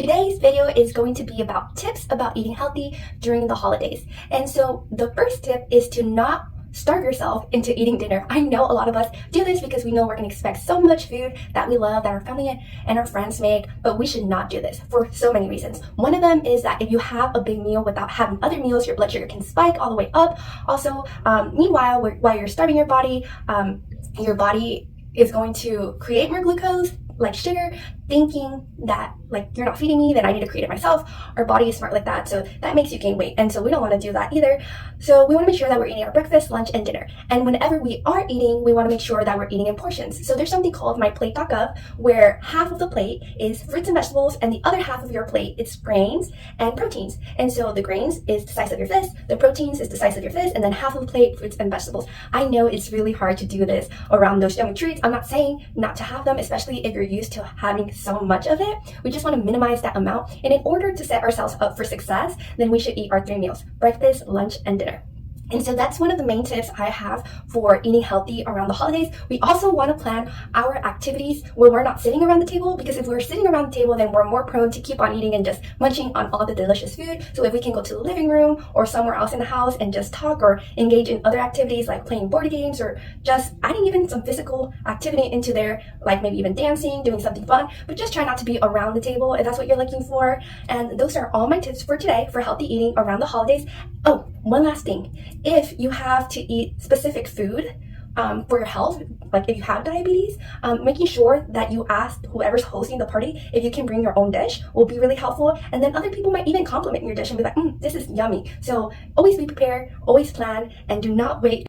Today's video is going to be about tips about eating healthy during the holidays. And so the first tip is to not starve yourself into eating dinner. I know a lot of us do this because we know we're going to expect so much food that we love, that our family and our friends make, but we should not do this for so many reasons. One of them is that if you have a big meal without having other meals, your blood sugar can spike all the way up. Also, meanwhile, while you're starving your body is going to create more glucose, like sugar, thinking that like you're not feeding me, then I need to create it myself. Our body is smart like that, so that makes you gain weight, and so we don't want to do that either. So we want to make sure that we're eating our breakfast, lunch, and dinner. And whenever we are eating, we want to make sure that we're eating in portions. So there's something called myplate.gov where half of the plate is fruits and vegetables, and the other half of your plate is grains and proteins. And so the grains is the size of your fist, the proteins is the size of your fist, and then half of the plate, fruits and vegetables. I know it's really hard to do this around those yummy treats. I'm not saying not to have them, especially if you're used to having so much of it. We just want to minimize that amount, and in order to set ourselves up for success, then we should eat our 3 meals: breakfast, lunch, and dinner. And so that's one of the main tips I have for eating healthy around the holidays. We also want to plan our activities where we're not sitting around the table, because if we're sitting around the table, then we're more prone to keep on eating and just munching on all the delicious food. So if we can go to the living room or somewhere else in the house and just talk or engage in other activities like playing board games or just adding even some physical activity into there, like maybe even dancing, doing something fun, but just try not to be around the table if that's what you're looking for. And those are all my tips for today for healthy eating around the holidays. Oh, one last thing. If you have to eat specific food for your health, like if you have diabetes, making sure that you ask whoever's hosting the party if you can bring your own dish will be really helpful. And then other people might even compliment your dish and be like, this is yummy. So always be prepared, always plan, and do not wait